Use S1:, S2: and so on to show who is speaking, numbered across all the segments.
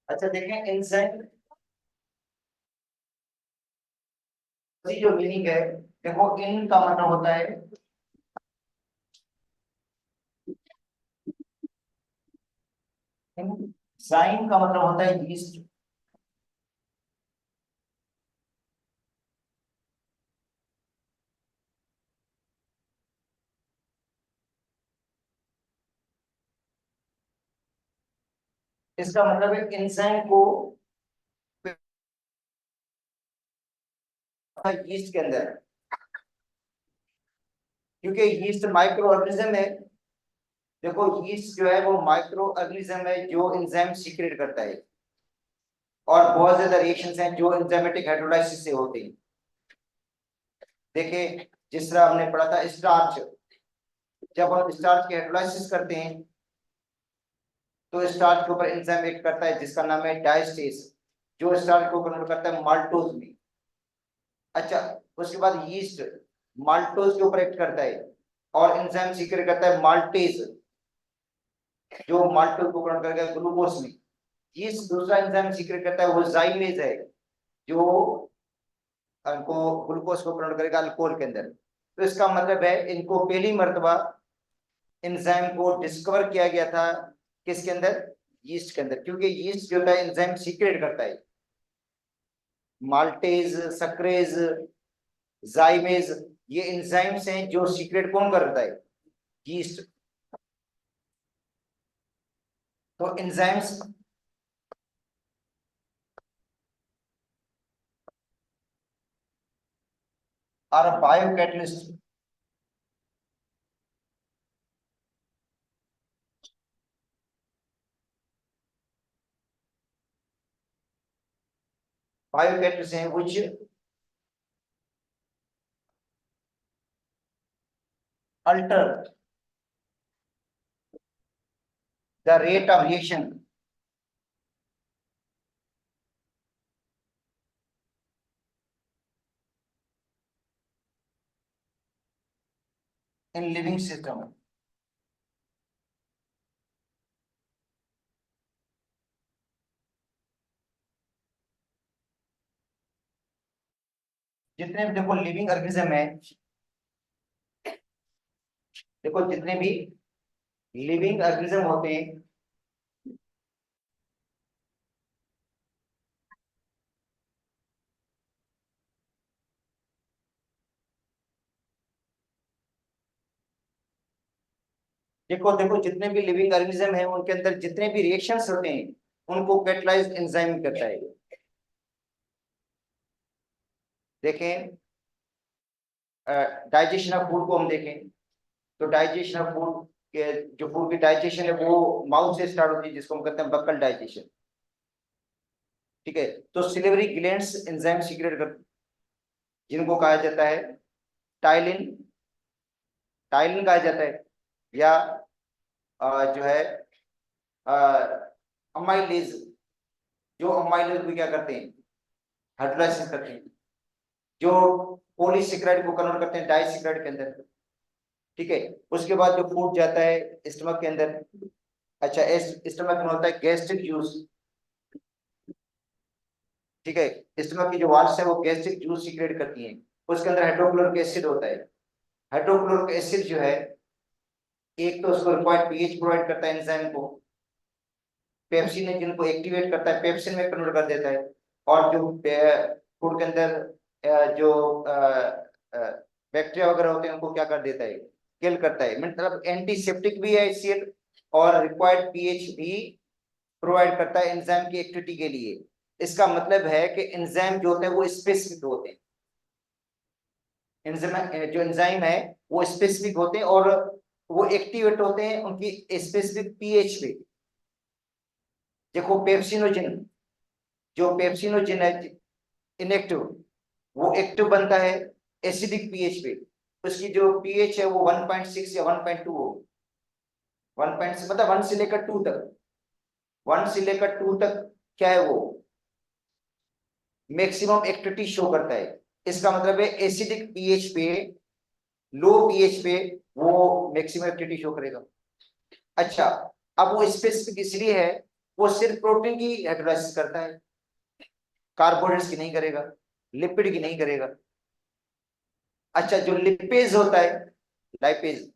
S1: अच्छा देखें एंजाइम की जो मीनिंग है, देखो इन का मतलब होता है एंजाइम का मतलब होता है यीस्ट। इसका मतलब है एंजाइम को यीस्ट के अंदर, क्योंकि यीस्ट माइक्रो ऑर्गेनिज्म है। देखो यीस्ट जो है वो माइक्रो ऑर्गेनिज्म है जो एंजाइम सीक्रेट करता है, और बहुत ज्यादा रिएक्शंस हैं जो एंजाइमेटिक हाइड्रोलाइसिस से होते हैं। देखिए जिस तरह हमने पढ़ा था स्टार्च, जब हम स्टार्च की हाइड्रोलाइसिस करते हैं तो स्टार्च के ऊपर एंजाइम एक्ट करता है जिसका नाम है डायस्टेज, जो स्टार्च को कन्वर्ट करता है माल्टोज में। अच्छा, उसके बाद यीस्ट माल्टोज के ऊपर एक्ट करता है और एंजाइम सीक्रेट करता है माल्टेज, जो माल्टोज को कन्वर्ट करता है ग्लूकोज में। यीस्ट दूसरा एंजाइम सीक्रेट करता है वो जाइमेज है, जो को ग्लूकोज को कन्वर्ट करेगा अल्कोहल के अंदर। तो इसका मतलब है इनको पहली मर्तबा एंजाइम को डिस्कवर किया गया था किसके अंदर, यीस्ट के अंदर, क्योंकि यीस्ट जो है एंजाइम सीक्रेट करता है। माल्टेज, सक्रेज, जाइमेज, ये एंजाइम्स हैं जो सीक्रेट कौन करता है, यीस्ट। तो एंजाइम्स आर बायोकैटलिस्ट। बायोकैटलिस्ट हैं which alter the rate of reaction in living system। जितने भी देखो लिविंग ऑर्गेनिज्म है, देखो जितने भी लिविंग ऑर्गेनिज्म होते हैं, देखो देखो जितने भी लिविंग ऑर्गेनिज्म है उनके अंदर जितने भी रिएक्शंस होते हैं उनको कैटलाइज एंजाइम करता है। देखें डाइजेशन ऑफ फूड को हम देखें तो डाइजेशन ऑफ फूड के, जो फूड की डाइजेशन है वो माउथ से स्टार्ट होती है जिसको हम कहते हैं बक्कल डाइजेशन। ठीक है, तो सिलिवरी ग्लैंड्स एंजाइम सीक्रेट कर, जिनको कहा जाता है टाइलिन, टाइलिन कहा जाता है, या जो है अमाइलेज, जो अमाइलेज को क्या करते हैं, हाइड्रोलाइसिस करते हैं, जो पॉलीसेकेराइड को कन्वर्ट करते हैं डाइसेकेराइड के अंदर। ठीक है, उसके बाद जो फूड जाता है स्टमक के अंदर। अच्छा, स्टमक में होता है गैस्ट्रिक जूस। ठीक है, स्टमक की जो वाल्स है वो गैस्ट्रिक जूस सीक्रेट करती हैं। उसके अंदर हाइड्रोक्लोरिक एसिड होता है। हाइड्रोक्लोरिक एसिड जो है, एक तो उसको रिक्वायर्ड पीएच प्रोवाइड करता है एंजाइम को, पेप्सिन है जिनको एक्टिवेट करता है, पेप्सिन में कन्वर्ट कर देता है। और जो फूड के अंदर जो बैक्टीरिया वगैरह होते हैं उनको क्या कर देता है, किल करता है। मतलब एंटीसेप्टिक भी है एचसीएल, और रिक्वायर्ड पीएच भी प्रोवाइड करता है एंजाइम की एक्टिविटी के लिए। इसका मतलब है कि एंजाइम जो होते हैं वो स्पेसिफिक होते हैं, एंजाइम जो एंजाइम है वो स्पेसिफिक होते हैं और वो एक्टिवेट होते हैं उनकी स्पेसिफिक पीएच पे। देखो पेप्सिनोजिन, जो पेप्सिनोजिन है इनएक्टिव, वो एक्टिव बनता है एसिडिक पीएच पे। उसकी जो पीएच है वो 1.6 या 1.2 हो, 1.6 मतलब 1 से लेकर 2 तक, 1 से लेकर 2 तक क्या है वो मैक्सिमम एक्टिविटी शो करता है। इसका मतलब है एसिडिक पीएच पे, लो पीएच पे वो मैक्सिमम एक्टिविटी शो करेगा। अच्छा, अब वो स्पेसिफिक इसलिए है वो सिर्फ प्रोटीन की हाइड्रोलाइसिस करता है, कार्बोहाइड्रेट्स की नहीं करेगा, लिपिड की नहीं करेगा। अच्छा, जो लिपेज होता है, लाइपेज,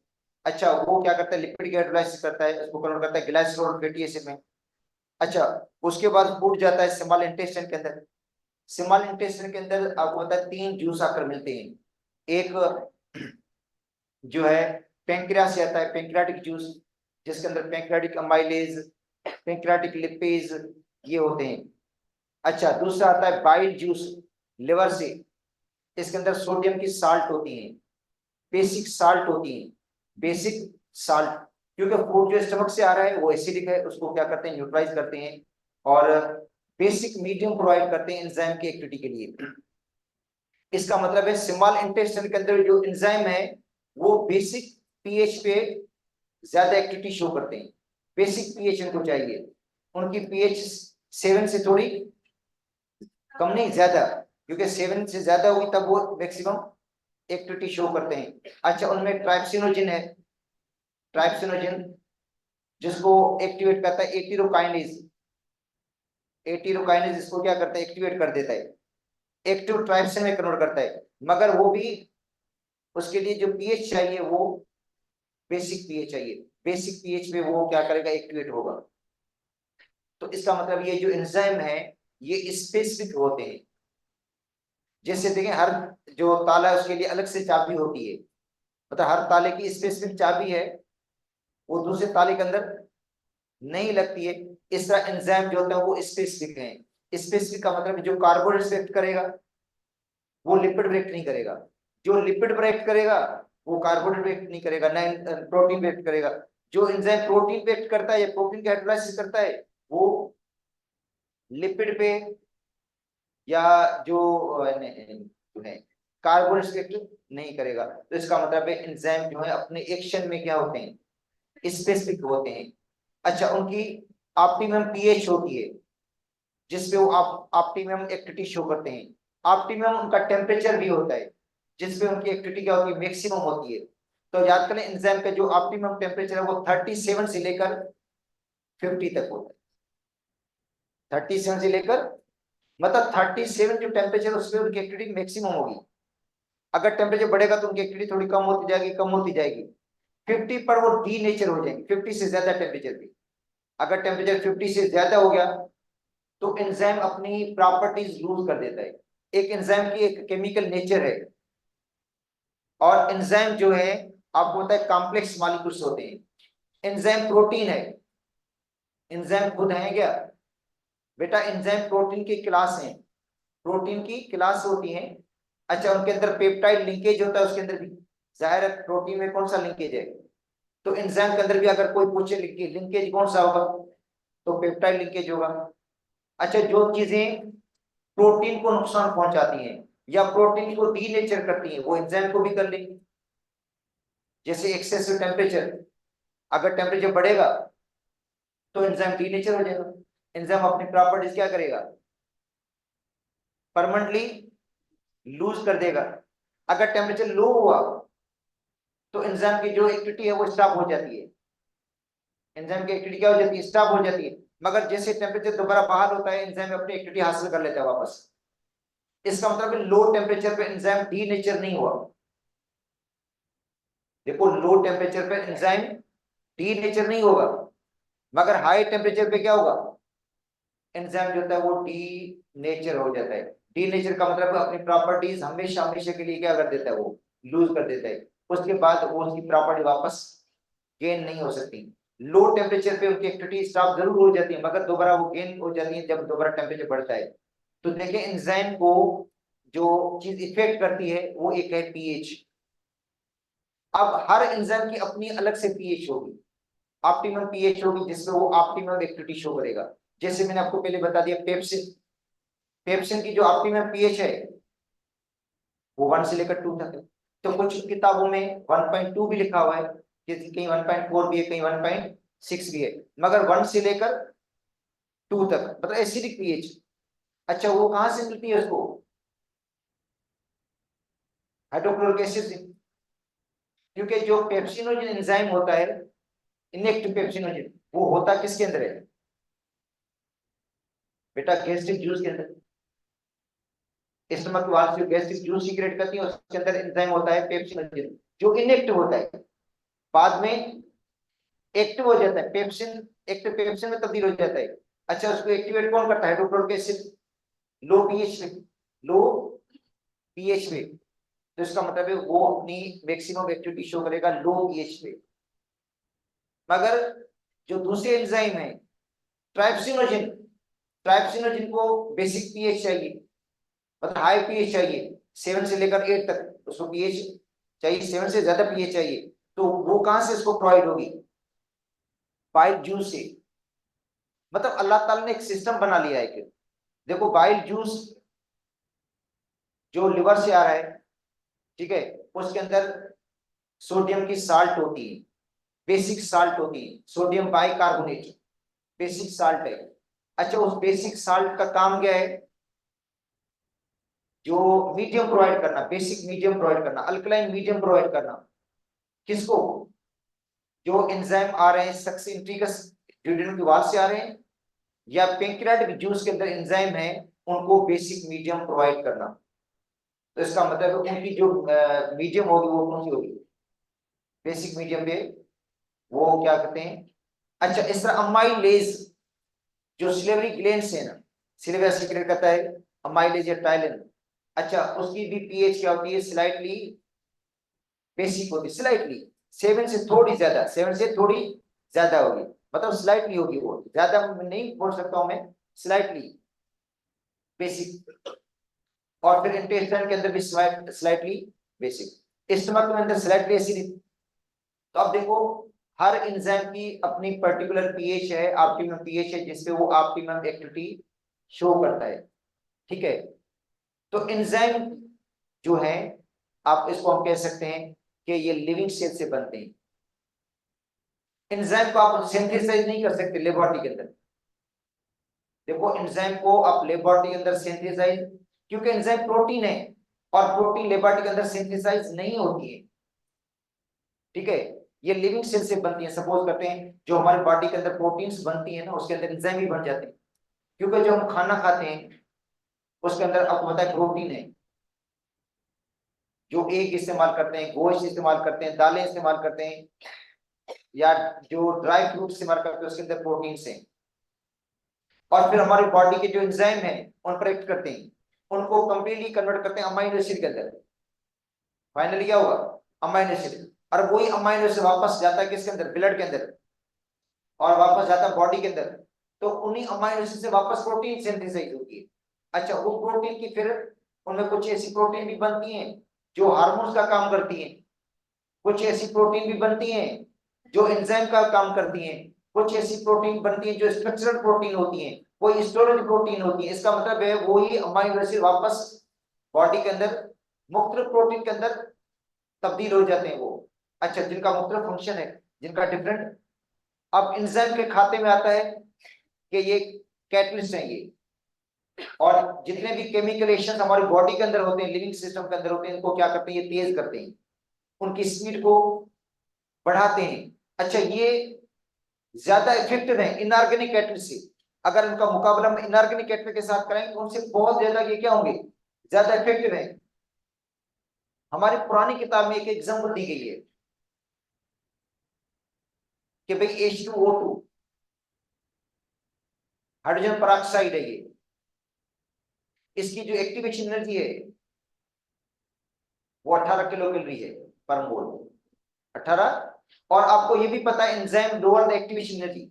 S1: अच्छा वो क्या करता है, लिपिड की हाइड्रोलाइसिस करता है, उसको कन्वर्ट करता है ग्लाइसरॉल फैटी एसिड में। अच्छा, उसके बाद फूड जाता है स्मॉल इंटेस्टाइन के अंदर। स्मॉल इंटेस्टाइन के अंदर आपको पता है 3 जूस आकर मिलते हैं। एक जो है पेंक्रियास से आता है, पेंक्रियाटिक जूस, जिसके अंदर पेंक्रियाटिक अमाइलेज, पेंक्रियाटिक लिपेज ये होते हैं। अच्छा, दूसरा आता है बाइल जूस, लिवर से। इसके अंदर सोडियम की साल्ट होती है, बेसिक साल्ट होती है, बेसिक साल्ट। क्योंकि फूड जो स्टमक से आ रहा है वो एसिडिक है, उसको क्या करते हैं, न्यूट्रलाइज करते हैं और बेसिक मीडियम प्रोवाइड करते हैं एंजाइम की एक्टिविटी के लिए। इसका मतलब है स्मॉल इंटेस्टाइन के अंदर जो एंजाइम है वो बेसिक पीएच पे ज्यादा एक्टिविटी शो करते हैं। बेसिक पीएच इनको चाहिए, उनकी पीएच 7 से थोड़ी कम नहीं ज्यादा, क्योंकि 7 से ज्यादा होगी तब वो मैक्सिमम एक्टिविटी शो करते हैं। अच्छा, उनमें ट्राइप्सिनोजिन है, ट्राइप्सिनोजिन जिसको एक्टिवेट करता है एटीरोकाइनेज। एटीरोकाइनेज इसको क्या करता है, एक्टिवेट कर देता है, एक्टिव ट्राइप्सिन में कन्वर्ट करता है। मगर वो भी उसके लिए जो पीएच चाहिए वो बेसिक पीएच चाहिए, बेसिक पीएच पे वो क्या करेगा, एक्टिवेट होगा। तो इसका मतलब ये जो एंजाइम है ये स्पेसिफिक होते हैं। जैसे देखें, हर जो ताला है उसके लिए अलग से चाबी होती है, मतलब हर ताले की स्पेसिफिक चाबी है, वो दूसरे ताले के अंदर नहीं लगती है। इस तरह एंजाइम जो होता है वो स्पेसिफिक है। स्पेसिफिक का मतलब जो कार्बोहाइड्रेट रिएक्ट करेगा वो लिपिड रिएक्ट नहीं करेगा, जो लिपिड रिएक्ट करेगा वो कार्बोहाइड्रेट रिएक्ट नहीं करेगा, ना प्रोटीन रिएक्ट करेगा। जो एंजाइम प्रोटीन रिएक्ट करता है या प्रोटीन की हाइड्रोलाइसिस करता है वो लिपिड पे या जो है कार्बोहाइड्रेट रिएक्ट नहीं करेगा। तो इसका मतलब है एंजाइम जो है अपने एक्शन में क्या होते हैं, स्पेसिफिक होते हैं। अच्छा, उनकी ऑप्टिमम पीएच होती है जिसपे वो ऑप्टिमम एक्टिविटी शो करते हैं। ऑप्टिमम उनका टेम्परेचर भी होता है जिसपे उनकी एक्टिविटी क्या होती है, मैक्सिमम होती है। तो याद करें एंजाइम का जो ऑप्टिमम टेम्परेचर है वो 37 से लेकर 50 तक होता है। 37 से लेकर मतलब 37 जो टेम्परेचर उसमें उनकी एक्टिविटी मैक्सिमम होगी। अगर टेम्परेचर बढ़ेगा तो उनकी एक्टिविटी थोड़ी कम होती जाएगी, कम होती जाएगी। 50 पर वो डी नेचर हो जाएंगे, 50 से ज्यादा टेम्परेचर भी। अगर टेम्परेचर 50 से ज्यादा हो गया तो एंजाइम अपनी प्रॉपर्टीज लूज कर देता है। एक एंजाइम की एक केमिकल नेचर है, और एंजाइम जो है आपको पता है कॉम्प्लेक्स मॉलिक्यूल्स होते हैं। एंजाइम प्रोटीन है, एंजाइम खुद है क्या बेटा, एंजाइम प्रोटीन की क्लास है, प्रोटीन की क्लास होती है। अच्छा, उनके अंदर पेप्टाइड लिंकेज होता है, उसके अंदर भी जाहिर है प्रोटीन में कौन सा लिंकेज है, तो एंजाइम के अंदर भी अगर कोई पूछे लिंकेज कौन सा होगा तो पेप्टाइड लिंकेज होगा। अच्छा, जो चीजें प्रोटीन को नुकसान पहुंचाती हैं या प्रोटीन को डीनेचर करती हैं वो एंजाइम को भी कर लेंगी। जैसे एक्सेसिव टेम्परेचर, अगर टेम्परेचर बढ़ेगा तो एंजाइम डीनेचर हो जाएगा, एंजाइम अपनी प्रॉपर्टीज क्या करेगा, परमानेंटली लूज कर देगा। अगर टेम्परेचर लो हुआ तो एंजाइम की जो एक्टिविटी है वो स्टॉप हो जाती है, एंजाइम की एक्टिविटी क्या हो जाती है, स्टॉप हो जाती है। मगर जैसे टेम्परेचर दोबारा बहाल होता है एंजाइम अपनी एक्टिविटी हासिल कर लेता है वापस। इसका मतलब है लो टेम्परेचर पे एंजाइम डीनेचर नहीं हुआ। देखो, लो टेम्परेचर पे एंजाइम डीनेचर नहीं होगा, मगर हाई टेम्परेचर पे क्या होगा, एंजाइम जो होता है वो डी नेचर हो जाता है। डी नेचर का मतलब अपनी प्रॉपर्टीज हमेशा हमेशा के लिए क्या कर देता है, वो लूज कर देता है। उसके बाद वो उसकी प्रॉपर्टी वापस गेन नहीं हो सकती। लो टेम्परेचर पे उनकी एक्टिविटी स्टॉप जरूर हो जाती है मगर दोबारा वो गेन हो जाती है जब दोबारा टेम्परेचर बढ़ता है। तो देखिए एंजाइम को जो चीज इफेक्ट करती है वो एक है पीएच। अब हर एंजाइम की अपनी अलग से पीएच होगी, ऑप्टिमम पीएच होगी जिसमें वो ऑप्टिमम एक्टिविटी शो करेगा। जैसे मैंने आपको पहले बता दिया पेप्सिन, पेप्सिन की जो ऑप्टिमम पीएच है वो 1 से लेकर 2 तक है। तो कुछ किताबों में 1.2 भी लिखा हुआ है, जैसे कहीं 1.4 भी है, कहीं 1.6 भी है, मगर 1 से लेकर 2 तक मतलब एसिडिक पीएच। अच्छा, वो कहां से मिलती है उसको, हाइड्रोक्लोरिक एसिड से। क्योंकि जो पेप्सिनोजन एंजाइम होता है, इनेक्टिव पेप्सिनोजन, वो होता किसके अंदर है, बेटा गैस्ट्रिक जूस के अंदर, स्टमक वाल से गैस्ट्रिक जूस सीक्रेट करती है, उसके अंदर एंजाइम होता है पेप्सिन जो इनएक्टिव होता है, बाद में एक्टिव हो जाता है, पेप्सिन एक्टिव पेप्सिन में तब्दील हो जाता है। अच्छा, उसको एक्टिवेट कौन करता है? हाइड्रोक्लोरिक एसिड, लो पीएच में, लो पीएच में। तो इसका मतलब है वो अपनी मैक्सिमम एक्टिविटी शो करेगा लो पीएच पे। मगर जो दूसरे एंजाइम है ट्राइप्सिनोजन, ट्राइप्सिनोजन को बेसिक पीएच चाहिए, मतलब हाई पीएच चाहिए, 7 से लेकर 8 तक उसको पीएच चाहिए, 7 से ज्यादा पीएच चाहिए। तो वो कहां से इसको प्रोवाइड होगी? बाइल जूस से। मतलब अल्लाह ताला ने एक सिस्टम बना लिया है कि देखो बाइल जूस जो लिवर से आ रहा है, ठीक है, उसके अंदर सोडियम की साल्ट होती है, बेसिक साल्ट होती है, सोडियम बाइकार्बोनेट बेसिक साल्ट है। अच्छा, उस बेसिक साल्ट का काम क्या है? जो मीडियम प्रोवाइड करना, बेसिक मीडियम प्रोवाइड करना, अल्कलाइन मीडियम प्रोवाइड करना। किसको? जो एंजाइम आ रहे हैं सक्सिनट्रिकस ड्यूडेनम की वाल से आ रहे हैं, या पेंक्रियाटिक जूस के अंदर एंजाइम है, उनको बेसिक मीडियम प्रोवाइड करना। तो इसका मतलब है उनकी जो मीडियम होगी वो कौन सी होगी? बेसिक मीडियम पे वो क्या कहते हैं? अच्छा, इस तरह अमाइलेज जो सिलेवरी ग्लैंड्स है ना, सिलेवा सीक्रेट करता है अमाइलेज या टाइलिन। अच्छा, उसकी भी पीएच क्या होती है? स्लाइटली बेसिक होगी, स्लाइटली 7 से थोड़ी ज्यादा, 7 से थोड़ी ज्यादा होगी, मतलब स्लाइटली होगी, वो ज्यादा नहीं बोल सकता हूं मैं, स्लाइटली बेसिक। और फिर इंटेस्टाइन के अंदर भी स्लाइटली बेसिक, स्टमक के अंदर स्लाइटली एसिडिक। तो अब देखो हर एंजाइम की अपनी पर्टिकुलर पीएच है, ऑप्टिमम पीएच है, जिसपे वो ऑप्टिमम एक्टिविटी शो करता है। ठीक है, तो एंजाइम जो है, आप इसको हम कह सकते हैं कि ये लिविंग सेल से बनते हैं। एंजाइम को आप सिंथेसाइज नहीं कर सकते लेबोरेटरी के अंदर। देखो एंजाइम को आप लेबोरेटरी के अंदर सिंथेसाइज, क्योंकि एंजाइम प्रोटीन है और प्रोटीन लेबोरेटरी के अंदर सिंथेसाइज नहीं होती है। ठीक है, ये लिविंग सेल से बनती है। सपोज करते हैं जो हमारे बॉडी के अंदर प्रोटीन्स बनती है ना, उसके अंदर एंजाइम भी बन जाते हैं, क्योंकि जो हम खाना खाते हैं उसके अंदर आपको पता है प्रोटीन है। जो एग इस्तेमाल करते हैं, गोश्त इस्तेमाल करते हैं, दालें इस्तेमाल करते हैं, या जो ड्राई फ्रूट इस्तेमाल करते हैं, उसके अंदर प्रोटीन है। और फिर हमारी बॉडी के जो एंजाइम है उन पर एक्ट करते हैं, उनको कंप्लीटली कन्वर्ट करते हैं अमाइनो एसिड के अंदर। फाइनली क्या होगा? Amino acid. और वही अमाइनो एसिड वापस जाता है किसके अंदर? ब्लड के अंदर, और वापस जाता है बॉडी के अंदर। तो उन्हीं अमाइनो एसिड से वापस प्रोटीन सिंथेसाइज होती है। अच्छा, वो प्रोटीन की फिर उनमें कुछ ऐसी प्रोटीन भी बनती हैं जो हार्मोन्स का काम करती हैं, कुछ ऐसी प्रोटीन भी बनती हैं जो एंजाइम का काम करती हैं, कुछ ऐसी प्रोटीन बनती हैं जो स्ट्रक्चरल प्रोटीन होती हैं, कोई स्टोरेज प्रोटीन होती है। इसका मतलब है वही अमाइनो एसिड वापस बॉडी के अंदर मुख्तलिफ प्रोटीन के अंदर तब्दील हो जाते हैं वो। अच्छा, जिनका मुख्तलिफ फंक्शन है, जिनका डिफरेंट। अब एंजाइम के खाते में आता है कि ये कैटलिस्ट है ये, और जितने भी केमिकल रिएक्शंस हमारी बॉडी के अंदर होते हैं, लिविंग सिस्टम के अंदर होते हैं, इनको क्या करते हैं? ये तेज करते हैं, उनकी स्पीड को बढ़ाते हैं। अच्छा, ये ज्यादा इफेक्टिव है इनऑर्गेनिक कैटलिस्ट से। अगर इनका मुकाबला हम इनऑर्गेनिक कैटलिस्ट के साथ करेंगे तो उनसे बहुत ज्यादा ये क्या होंगे? ज्यादा इफेक्टिव है। हमारी पुरानी किताब में एक एग्जाम्पल दी गई है कि भाई H2O2 हाइड्रोजन पेरोक्साइड है ये, इसकी जो एक्टिवेशन एनर्जी है वो 18 किलो कैलोरी है पर मोल, 18। और आपको ये भी पता है enzyme lower the activation energy.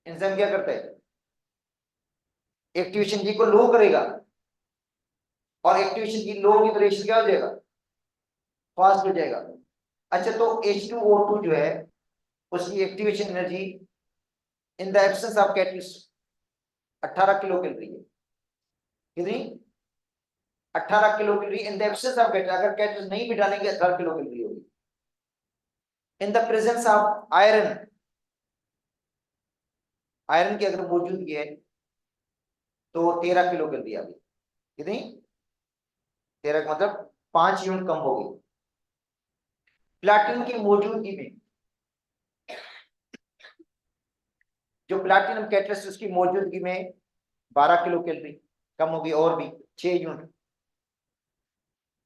S1: Enzyme क्या करता है? एक्टिवेशन जी को लो करेगा, और एक्टिवेशन जी लो की तो रिएक्शन क्या हो जाएगा? फास्ट हो जाएगा। अच्छा, तो H2O2 जो है उसकी activation energy in the absence of catalyst 18 kilo calorie है। कितनी? 18 kilo calorie in the absence of catalyst. अगर कैटलिस्ट नहीं भी डालेंगे 18 किलो कैलोरी होगी। In the presence of iron, iron की अगर मौजूदगी है तो 13 किलो कैलोरी आ गई। कितनी? 13 का मतलब 5 यूनिट कम हो गई। प्लाटिनम की मौजूदगी में जो प्लैटिनम कैटलिस्ट उसकी मौजूदगी में 12 किलो कैलोरी कम होगी, और भी 6 यूनिट।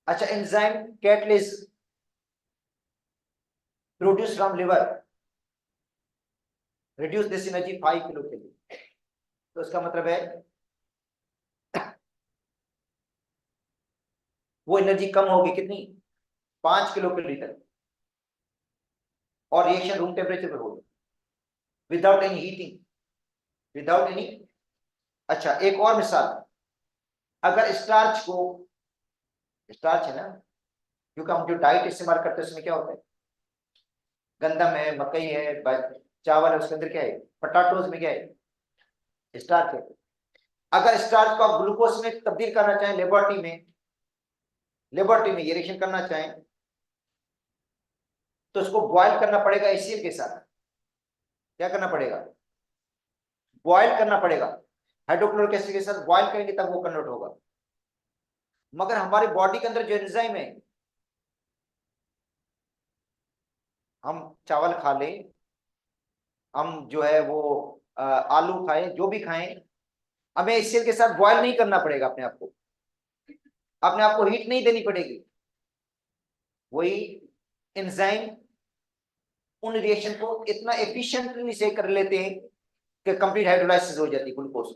S1: अच्छा, enzyme catalyst produce from liver reduce this energy 5 kilo calorie. तो इसका मतलब है वो एनर्जी कम होगी कितनी, 5 किलो कैलोरी तक, और रिएक्शन रूम टेम्परेचर पर होगी without any heating, without any. अच्छा, एक और मिसाल, अगर स्टार्च को, स्टार्च है ना, क्योंकि हम जो डाइट इस्तेमाल करते हैं उसमें क्या होता है, गंदम है, मकई है, चावल है, उसके अंदर क्या है, पोटैटोज में क्या है, स्टार्च है। अगर स्टार्च को आप ग्लूकोज में तब्दील करना चाहें लेबोरेटरी में ये रिएक्शन करना चाहें, तो उसको बॉयल करना पड़ेगा HCl के साथ। क्या करना पड़ेगा, बॉयल करना पड़ेगा, हाइड्रोक्लोरिक एसिड के साथ बॉयल करेंगे तब वो कन्वर्ट होगा। मगर हमारी बॉडी के अंदर जो एंजाइम है, हम चावल खा लें, हम जो है वो आलू खाएं, जो भी खाएं, हमें HCl के साथ बॉयल नहीं करना पड़ेगा, अपने आप को हीट नहीं देनी पड़ेगी। वही एंजाइम उन रिएक्शन को इतना एफिशिएंटली से कर लेते हैं कि कंप्लीट हाइड्रोलाइसिस हो जाती है ग्लूकोज,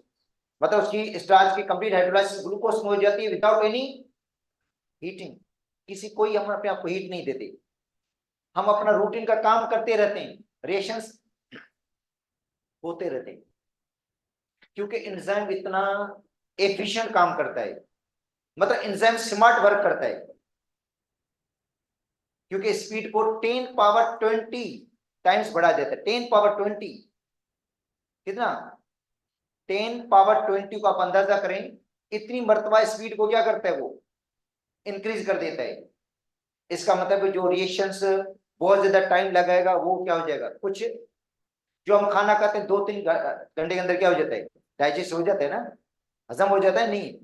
S1: मतलब उसकी स्टार्च की कंप्लीट हाइड्रोलाइसिस ग्लूकोज में हो जाती है विदाउट एनी हीटिंग। किसी कोई हम अपने आप को हीट नहीं देते, हम अपना रूटीन का काम करते रहते हैं, रिएक्शंस होते रहते हैं, क्योंकि एंजाइम इतना एफिशिएंट काम करता है, मतलब एंजाइम स्मार्ट वर्क करता है, क्योंकि स्पीड को 10 पावर 20 टाइम्स बढ़ा देता है। 10 पावर 20 कितना, 10 पावर 20 को आप अंदाजा करें, इतनी मर्तबा स्पीड को क्या करता है, वो इंक्रीज कर देता है। इसका मतलब जो रिएक्शंस बहुत ज्यादा टाइम लगाएगा वो क्या हो जाएगा, कुछ जो हम खाना खाते हैं 2-3 घंटे के अंदर क्या हो जाता है, डाइजेस्ट हो जाता है ना, हजम हो जाता है नहीं।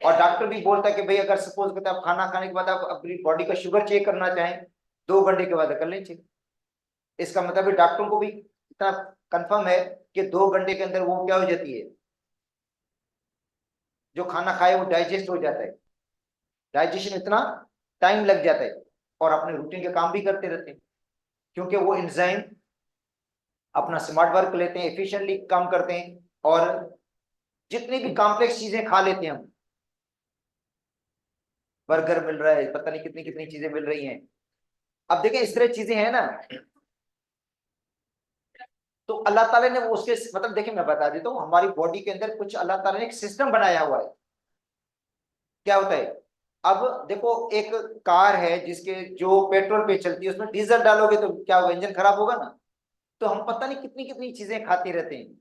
S1: और डॉक्टर भी बोलता है कि भाई अगर सपोज करते आप खाना खाने के बाद आप अपनी बॉडी का शुगर चेक करना चाहें 2 घंटे के बाद कर लें चेक। इसका मतलब डॉक्टरों को भी इतना कंफर्म है कि 2 घंटे के अंदर वो क्या हो जाती है, जो खाना खाए वो डाइजेस्ट हो जाता है, डाइजेशन इतना टाइम लग जाता है, और अपने रूटीन के काम भी करते रहते हैं, क्योंकि वो एंजाइम अपना स्मार्ट वर्क लेते हैं, एफिशिएंटली काम करते हैं, और जितनी भी कॉम्प्लेक्स चीजें खा लेते हैं हम, बर्गर मिल रहा है, पता नहीं कितनी कितनी चीजें मिल रही हैं, अब देखें इस तरह चीजें हैं ना, तो अल्लाह ताला ने वो उसके मतलब देखिए मैं बता देता हूँ, हमारी बॉडी के अंदर कुछ अल्लाह ताला ने एक सिस्टम बनाया हुआ है। क्या होता है, अब देखो एक कार है जिसके जो पेट्रोल पे चलती है, उसमें डीजल डालोगे तो क्या होगा, इंजन खराब होगा ना। तो हम पता नहीं कितनी कितनी चीजें खाते रहते हैं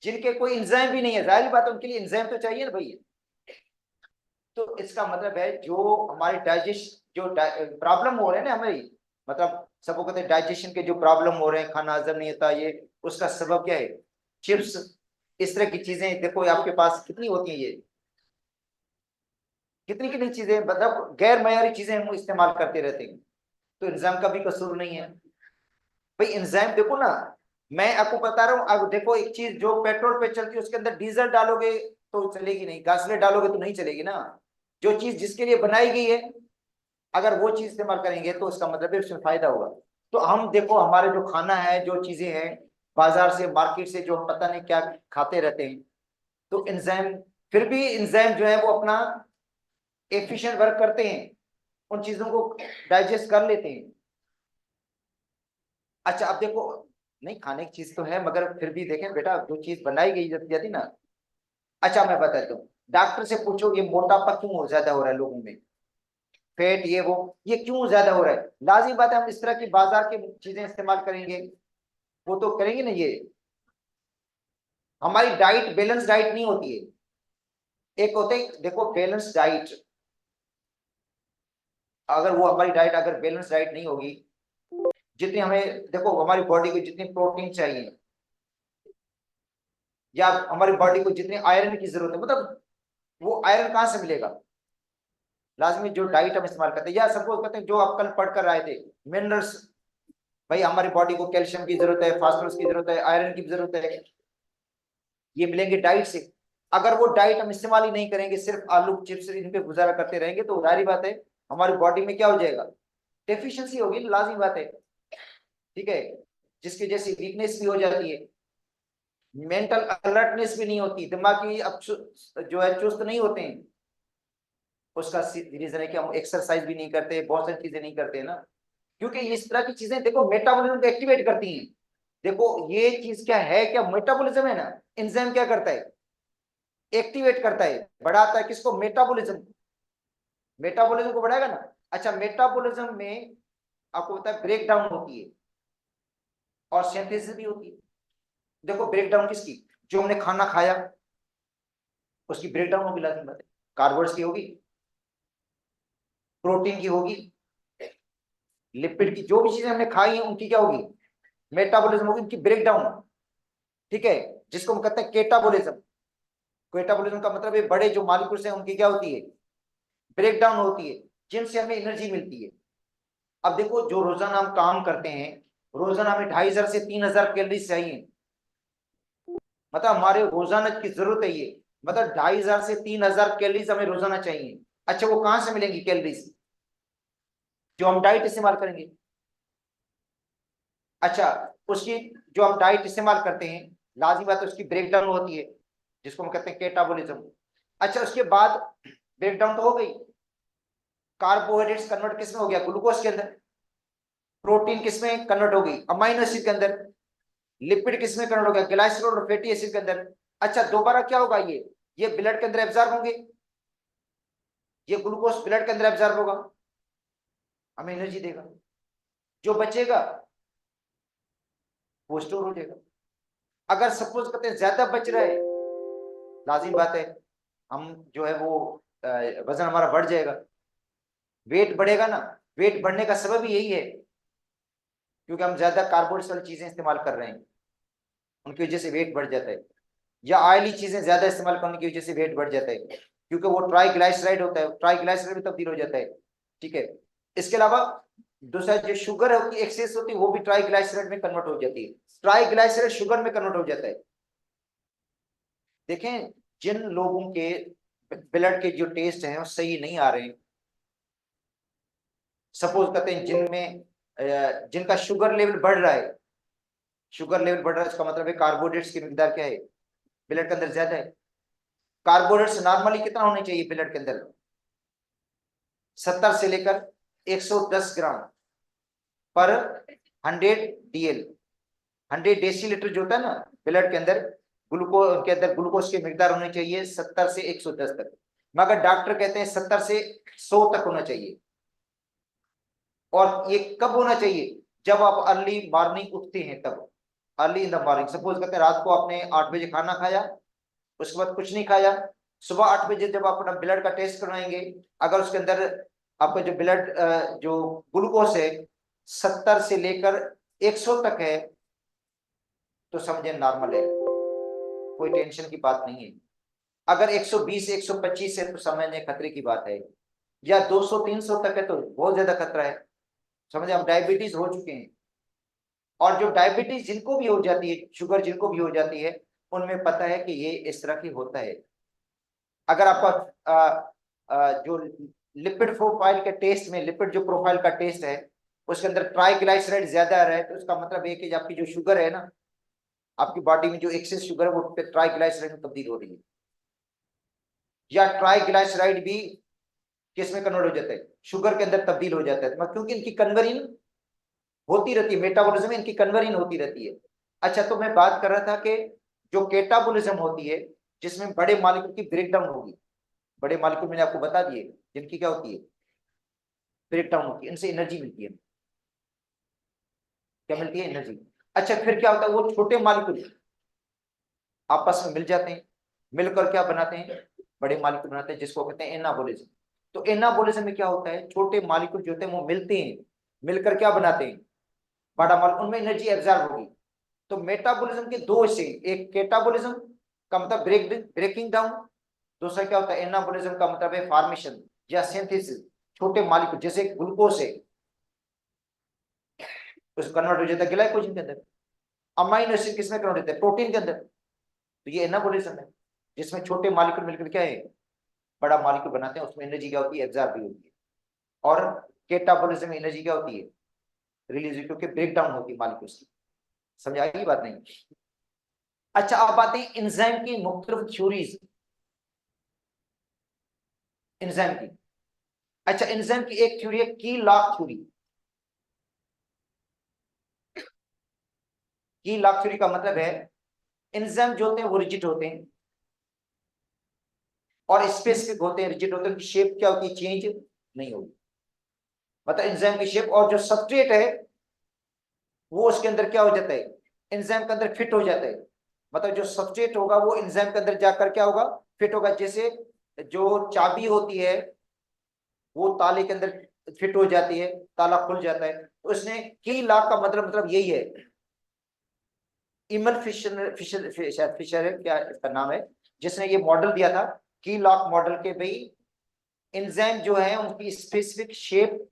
S1: जिनके कोई इंजाइम भी नहीं है, जाहिर बात है उनके लिए इंजाइम तो चाहिए ना भैया। तो इसका मतलब है जो हमारी डाइजेस्ट जो प्रॉब्लम हो रहे हैं ना हमारी, मतलब सबको कहते हैं डाइजेशन के जो प्रॉब्लम हो रहे हैं, खाना हजम नहीं होता, ये उसका सबब क्या है, चिप्स, इस तरह की चीजें देखो आपके पास कितनी होती है, ये कितनी कितनी चीजें, मतलब गैर मयारी चीजें हम इस्तेमाल करते रहते हैं। तो एंजाइम का भी कसूर नहीं है भाई, एंजाइम देखो ना, मैं आपको बता रहा हूँ, अब देखो एक चीज जो पेट्रोल पे चलती है उसके अंदर डीजल डालोगे तो चलेगी नहीं, गासलेट डालोगे तो नहीं चलेगी ना। जो चीज जिसके लिए बनाई गई है, अगर वो चीज इस्तेमाल करेंगे तो इसका मतलब है उसमें फायदा होगा। तो हम देखो हमारे जो खाना है, जो चीजें हैं बाजार से मार्केट से जो हम पता नहीं क्या खाते रहते हैं, तो एंजाइम, फिर भी एंजाइम जो है वो अपना एफिशिएंट वर्क करते हैं, उन चीजों को डाइजेस्ट कर लेते हैं। अच्छा अब देखो, नहीं खाने की चीज तो है मगर फिर भी देखें बेटा, जो चीज बनाई गई जाती ना। अच्छा मैं बताता हूँ, डॉक्टर से पूछो ये मोटापा क्यों ज्यादा हो रहा है लोगों में, फैट ये वो, ये क्यों ज्यादा हो रहा है, लाजिम बात है हम इस तरह की बाजार की चीजें इस्तेमाल करेंगे, वो तो करेंगे ना, ये हमारी डाइट बैलेंस डाइट नहीं होती है। एक होते हैं देखो बैलेंस डाइट, अगर वो हमारी डाइट अगर बैलेंस डाइट नहीं होगी, जितनी हमें देखो हमारी बॉडी को जितनी प्रोटीन चाहिए, या हमारी बॉडी को जितनी आयरन की जरूरत है, मतलब वो आयरन कहाँ से मिलेगा, लाजमी जो डाइट हम इस्तेमाल करते हैं, या सपोज करते हैं जो आप कल पढ़ कर आए थे, मिनरल्स, भाई हमारी बॉडी को कैल्शियम की जरूरत है, फास्फोरस की जरूरत है, आयरन की जरूरत है, ये मिलेंगे डाइट से। अगर वो डाइट हम इस्तेमाल ही नहीं करेंगे, सिर्फ आलू चिप्स इन पे गुजारा करते रहेंगे, तो जाहिर बात है हमारी बॉडी में क्या हो जाएगा, डेफिशिएंसी होगी, लाजिमी बात है। ठीक है, जिसकी वजह से वीकनेस भी हो जाती है, मेंटल अलर्टनेस भी नहीं होती, दिमागी अब जो है चुस्त नहीं होते हैं। उसका रीजन है कि हम एक्सरसाइज भी नहीं करते, बहुत सारी चीजें नहीं करते ना, क्योंकि इस तरह की चीजें देखो मेटाबॉलिज्म को एक्टिवेट करती हैं। देखो ये चीज क्या है, क्या मेटाबॉलिज्म है ना, एंजाइम क्या करता है, एक्टिवेट करता है, बढ़ाता है किसको, मेटाबॉलिज्म। मेटाबॉलिज्म को बढ़ाएगा ना। अच्छा, मेटाबॉलिज्म में आपको पता है ब्रेक डाउन होती है और सिंथेसिस भी होती है। देखो ब्रेक डाउन किसकी, जो हमने खाना खाया उसकी ब्रेक डाउन होगी, लाजिम बात है। कार्बोहाइड्रेट्स की होगी, प्रोटीन की होगी, लिपिड की, जो भी चीजें हमने खाई हैं उनकी क्या होगी, मेटाबॉलिज्म होगी, उनकी ब्रेक डाउन। ठीक है, जिसको हम कहते हैं केटाबॉलिज्म। केटाबॉलिज्म का मतलब है बड़े जो मॉलिक्यूल्स हैं उनकी क्या होती है, ब्रेक डाउन होती है, जिनसे हमें एनर्जी मिलती है। अब देखो जो रोजाना हम काम करते हैं, रोजाना हमें 2500 से 3000 कैलोरी चाहिए, मतलब हमारे रोजाना की जरूरत है ये, मतलब 2500 से 3000 कैलोरीज हमें रोजाना चाहिए। अच्छा वो कहां से मिलेंगी कैलोरीज, जो हम डाइट इस्तेमाल करेंगे। अच्छा, उसकी जो हम डाइट इस्तेमाल करते हैं, लाजमी बात है उसकी ब्रेक डाउन होती है, जिसको हम कहते हैं केटाबॉलिज्म। अच्छा उसके बाद ब्रेक डाउन तो हो गई, कार्बोहाइड्रेट्स कन्वर्ट किसमें हो गया, ग्लूकोज के अंदर, प्रोटीन किसमें कन्वर्ट हो गई, अमाइनो एसिड के अंदर, लिपिड किसमें कन्वर्ट हो गया, ग्लाइसरॉल और फैटी एसिड के अंदर। अच्छा दोबारा क्या होगा, ये ब्लड के अंदर एब्जॉर्ब होंगे, ये ग्लूकोज ब्लड के अंदर एब्जॉर्ब होगा, हमें एनर्जी देगा। जो बचेगा वो स्टोर हो जाएगा। अगर सपोज करते हैं ज्यादा बच रहा है, लाजिम बात है हम जो है वो वजन हमारा बढ़ जाएगा, वेट बढ़ेगा ना। वेट बढ़ने का सबब ही यही है, क्योंकि हम ज्यादा कार्बोहाइड्रेट्स वाली चीजें इस्तेमाल कर रहे हैं, उनकी वजह से वेट बढ़ जाता है। या ऑयली चीजें ज्यादा इस्तेमाल करने की वजह से वेट बढ़ जाता है, क्योंकि वो ट्राइग्लाइसराइड होता है, ट्राइग्लाइसराइड में तब्दील हो जाता है। ठीक है, इसके अलावा दूसरा जो शुगर होती है एक्सेस होती है, वो भी ट्राइग्लाइसराइड में कन्वर्ट हो जाती है, ट्राइग्लाइसराइड शुगर में कन्वर्ट हो जाता है। देखें जिन लोगों के ब्लड के जो टेस्ट हैं वो सही नहीं आ रहे हैं, सपोज करते हैं जिनमें जिनका शुगर लेवल बढ़ रहा है, शुगर लेवल बढ़ रहा है इसका मतलब है कार्बोहाइड्रेट्स की मिकदार क्या है, ब्लड के अंदर ज्यादा है। कार्बोहाइड्रेट्स नॉर्मली कितना होने चाहिए ब्लड के अंदर, 70 से लेकर 110 ग्राम पर 100 DL, 100 डेसीलीटर जो होता है ना ब्लड के अंदर, ग्लूकोज के अंदर ग्लूकोज की मिकदार होनी चाहिए 70 से 110 तक, मगर डॉक्टर कहते हैं 70 से 100 तक होना चाहिए। और ये कब होना चाहिए, जब आप अर्ली मॉर्निंग उठते हैं तब, early in the morning. Suppose करते हैं रात को आपने 8 बजे खाना खाया, उसके बाद कुछ नहीं खाया, सुबह 8 बजे जब आप अपना ब्लड का टेस्ट करवाएंगे, अगर उसके अंदर आपका जो ब्लड जो ग्लूकोज है 70 से लेकर 100 तक है, तो समझे नॉर्मल है, कोई टेंशन की बात नहीं है। अगर 120 125 है तो समझने खतरे की बात है, या 200 300 तक है तो बहुत ज्यादा खतरा है, समझे, हम डायबिटीज हो चुके हैं। और जो डायबिटीज जिनको भी हो जाती है, शुगर जिनको भी हो जाती है, उनमें पता है कि ये इस तरह की होता है। अगर आपका जो लिपिड प्रोफाइल के टेस्ट में, लिपिड जो प्रोफाइल का टेस्ट है उसके अंदर ट्राइग्लाइसराइड ज्यादा आ रहा है, तो उसका मतलब है कि आपकी जो शुगर है ना, आपकी बॉडी में जो एक्सेस शुगर है वो ट्राइग्लाइसराइड में तब्दील हो रही है। या ट्राइग्लाइसराइड भी किस में कन्वर्ट हो जाता है, शुगर के अंदर तब्दील हो जाता है, मतलब क्योंकि इनकी कन्वर्जन होती रहती है, मेटाबॉलिज्म में इनकी कन्वर्जन होती रहती है। अच्छा तो मैं बात कर रहा था कि जो केटाबॉलिज्म होती है, जिसमें बड़े मॉलिक्यूल की ब्रेकडाउन होगी, बड़े मॉलिक्यूल मैंने आपको बता दिए जिनकी क्या होती है, ब्रेकडाउन होती है, इनसे एनर्जी मिलती है। क्या मिलती है, एनर्जी। अच्छा फिर क्या होता है, वो छोटे मॉलिक्यूल आपस में मिल जाते हैं, मिलकर क्या बनाते हैं, बड़े मॉलिक्यूल बनाते हैं, जिसको कहते हैं एनाबोलिज्म। तो एनाबोलिज्म में क्या होता है, छोटे मॉलिक्यूल जो होते हैं वो मिलते हैं, मिलकर क्या बनाते हैं, बड़ा मॉलिक्यूल, उनमें एनर्जी एब्जॉर्ब होगी। तो मेटाबॉलिज्म के दो हिस्से, एक केटाबॉलिज्म का मतलब ब्रेकिंग डाउन, दूसरा क्या होता है एनाबॉलिज्म का मतलब है फॉर्मेशन या सिंथेसिस, छोटे मॉलिक्यूल जैसे ग्लूकोज है, उस कन्वर्ट हो जाता है ग्लाइकोजन के अंदर। अमाइनो एसिड किसमें कन्वर्ट होता है? प्रोटीन के अंदर। तो ये एनाबॉलिज्म है, जिसमें छोटे मॉलिक्यूल मिलकर क्या है, बड़ा मॉलिक्यूल बनाते हैं, उसमें एनर्जी क्या होती है, एब्जॉर्ब भी होती है। और कैटाबॉलिज्म में एनर्जी क्या होती है, रिलीज, क्योंकि ब्रेक डाउन होती है मॉलिक्यूल्स की। समझ आई बात नहीं? अच्छा, अब आते हैं एंजाइम की मुख्तलिफ थ्योरीज, एंजाइम की। अच्छा, एंजाइम की एक थ्योरी है की लॉक थ्योरी। की लॉक थ्योरी का मतलब है एंजाइम जो होते हैं वो रिजिड होते हैं और स्पेसिफिक होते हैं, रिजिड होते हैं, उनकी शेप क्या होती है, चेंज नहीं होगी। मतलब एंजाइम की शेप, और जो सबस्ट्रेट है वो उसके अंदर क्या हो जाता है, एंजाइम के अंदर फिट हो जाता है। मतलब जो सबस्ट्रेट होगा वो एंजाइम के अंदर जाकर क्या होगा, फिट होगा। जैसे जो चाबी होती है वो ताले के अंदर फिट हो जाती है, ताला खुल जाता है। तो इसने की लॉक का मतलब यही है। इमल फिशर फिशर शायद फिशर है क्या इसका नाम है, जिसने ये मॉडल दिया था की लॉक मॉडल के, भाई एंजाइम जो है उनकी स्पेसिफिक शेप,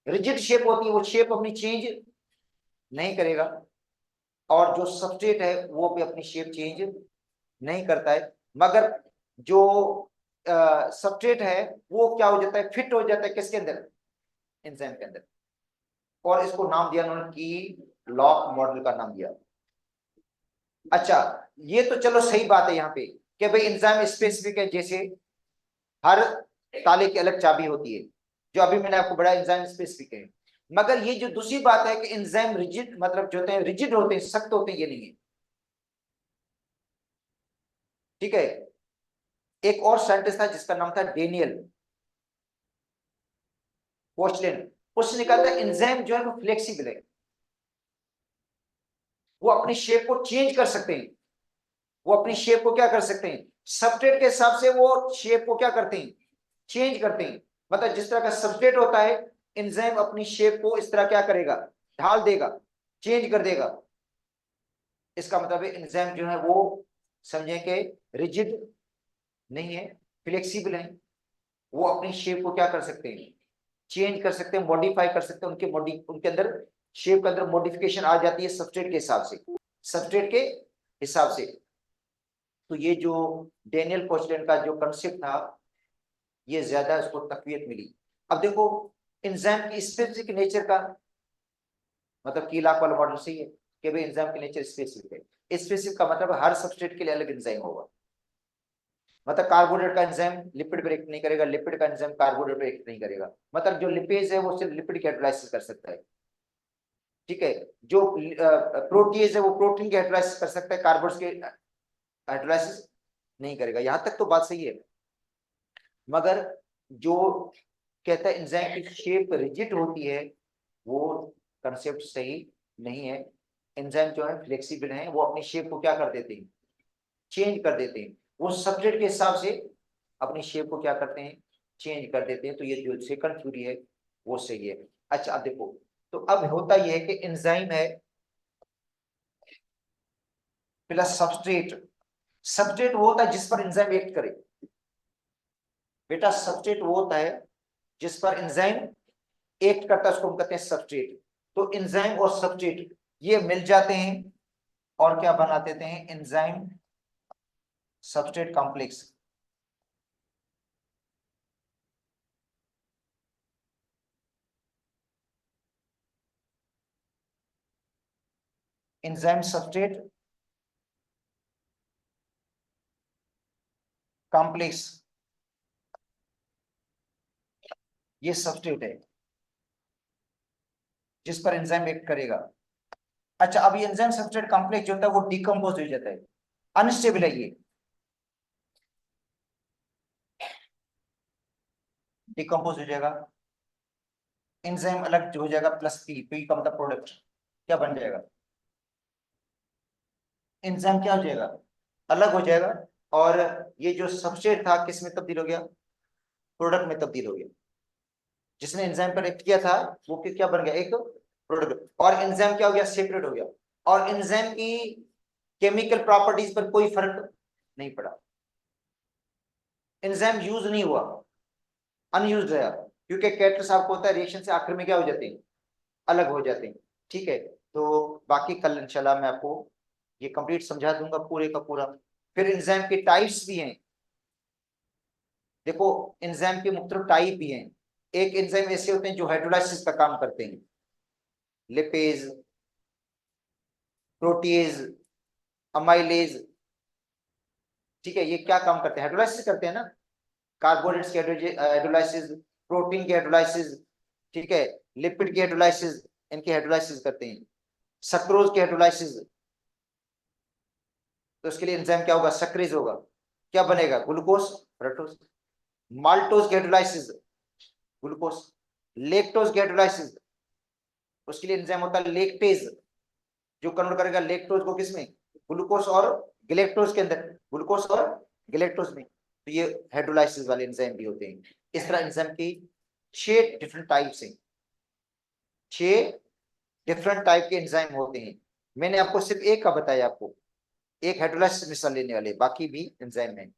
S1: रिजिड शेप होती है, वो शेप अपनी चेंज नहीं करेगा। और जो सबस्ट्रेट है वो भी अपनी शेप चेंज नहीं करता है। मगर जो सबस्ट्रेट है वो क्या हो जाता है, फिट हो जाता है किसके अंदर, एंजाइम के अंदर। और इसको नाम दिया उन्होंने की लॉक मॉडल का नाम दिया। अच्छा, ये तो चलो सही बात है यहाँ पे कि भाई एंजाइम स्पेसिफिक है, जैसे हर ताले की अलग चाबी होती है, जो अभी मैंने आपको बड़ा एंजाइम स्पेसिफिक है। मगर ये जो दूसरी बात है कि एंजाइम रिजिड, मतलब जो होते हैं रिजिड होते हैं, सख्त होते हैं, ये नहीं है। ठीक है। एक और साइंटिस्ट था जिसका नाम था डेनियल पोस्टलिन। उसने कहा था एंजाइम जो है वो फ्लेक्सिबल है, वो अपनी शेप को चेंज कर सकते हैं। वो अपनी शेप को क्या कर सकते हैं, सबस्ट्रेट के हिसाब से वो शेप को क्या करते हैं, चेंज करते हैं। मतलब जिस तरह का सबस्ट्रेट होता है, एंजाइम अपनी शेप को इस तरह क्या करेगा, ढाल देगा, चेंज कर देगा। इसका मतलब है एंजाइम जो है वो समझें कि रिजिड नहीं है, फ्लेक्सिबल है। वो अपनी शेप को क्या कर सकते हैं, चेंज कर सकते हैं, मॉडिफाई कर सकते हैं। उनके अंदर शेप के अंदर मॉडिफिकेशन आ जाती है सबस्ट्रेट के हिसाब से, सबस्ट्रेट के हिसाब से। तो ये जो डेनियल पोस्टलैंड का जो कंसेप्ट था, ये ज्यादा उसको तकवीत मिली। अब देखो एंजाइम की स्पेसिफिक नेचर का मतलब कीलाक वाला मॉडल सही है कि भाई एंजाइम की नेचर स्पेसिफिक है। स्पेसिफिक का मतलब हर सबस्ट्रेट के लिए अलग एंजाइम होगा। मतलब कार्बोहाइड्रेट का एंजाइम लिपिड ब्रेक नहीं करेगा, लिपिड का एंजाइम कार्बोहाइड्रेट ब्रेक नहीं करेगा। मतलब जो लिपेज है वो सिर्फ लिपिड की हाइड्रोलाइसिस कर सकता है। ठीक है। जो प्रोटीज है वो प्रोटीन की हाइड्रोलाइसिस कर सकता है, कार्बोस के हाइड्रोलाइसिस नहीं करेगा। यहां तक तो बात सही है। मगर जो कहता है एंजाइम की शेप रिजिड होती है, वो कंसेप्ट सही नहीं है। एंजाइम जो है फ्लेक्सिबल है, वो अपनी शेप को क्या कर देते हैं, चेंज कर देते हैं। वो सब्सट्रेट के हिसाब से अपनी शेप को क्या करते हैं, चेंज कर देते हैं। तो ये जो सेकंड थ्योरी है वो सही है। अच्छा, अब देखो, तो अब होता यह है कि एंजाइम है प्लस सबस्ट्रेट। सबस्ट्रेट वो होता है जिस पर एंजाइम एक्ट करे। बेटा सबस्ट्रेट वो होता है जिस पर एंजाइम एक्ट करता है, उसको हम कहते हैं सबस्ट्रेट। तो एंजाइम और सबस्ट्रेट ये मिल जाते हैं और क्या बना देते हैं, enzyme substrate complex. Enzyme substrate complex, ये सबस्ट्रेट है जिस पर एंजाइम एक्ट करेगा। अच्छा, अब ये एंजाइम सबस्ट्रेट कॉम्प्लेक्स जो होता है वो डिकम्पोज हो जाता है, अनस्टेबल है ये, डिकम्पोज हो जाएगा। एंजाइम अलग हो जाएगा, प्लस पी, पी का मतलब प्रोडक्ट, क्या बन जाएगा, एंजाइम क्या हो जाएगा, अलग हो जाएगा। और ये जो सबस्ट्रेट था किस में तब्दील हो गया, प्रोडक्ट में तब्दील हो गया। जिसने एंजाइम पर एक्ट किया था वो क्या बन गया, एक प्रोडक्ट। और एंजाइम क्या हो गया, सेपरेट हो गया। और एंजाइम की केमिकल प्रॉपर्टीज पर कोई फर्क नहीं पड़ा। एंजाइम यूज नहीं हुआ, अनयूज रहा, क्योंकि कैटर्स आपको होता है रिएक्शन से आखिर में क्या हो जाते हैं, अलग हो जाते हैं। ठीक है, तो बाकी कल इंशाल्लाह मैं आपको ये कंप्लीट समझा दूंगा पूरे का पूरा। फिर एंजाइम के टाइप्स भी हैं। देखो, एंजाइम के मुख्तलिफ टाइप भी हैं। एक एंजाइम ऐसे होते हैं जो हाइड्रोलाइसिस का काम करते हैं, लिपेज, प्रोटीज, अमाइलेज। ठीक है, ये क्या काम करते हैं? हाइड्रोलाइसिस करते हैं ना, कार्बोहाइड्रेट्स की हाइड्रोलाइसिस, प्रोटीन की हाइड्रोलाइसिस, ठीक है, लिपिड की हाइड्रोलाइसिस, इनकी हाइड्रोलाइसिस करते हैं। सक्रोज की हाइड्रोलाइसिस, तो इसके लिए एंजाइम क्या होगा? सक्रेज होगा। क्या बनेगा? Glucose, fructose. माल्टोज की हाइड्रोलाइसिस, ग्लूकोज। लेक्टोज की हाइड्रोलाइसिस, उसके लिए एंजाइम होता है लेक्टेज, जो कन्वर्ट करेगा लेक्टोज को किसमें? ग्लूकोज और गैलेक्टोज के अंदर, ग्लूकोज और गैलेक्टोज में। तो ये हाइड्रोलाइसिस वाले एंजाइम भी होते हैं। इस तरह एंजाइम की 6 डिफरेंट टाइप्स हैं, 6 डिफरेंट टाइप के एंजाइम होते हैं। मैंने आपको सिर्फ एक का बताया, आपको एक हाइड्रोलाइसिस मिसाल लेने वाले, बाकी भी एंजाइम है।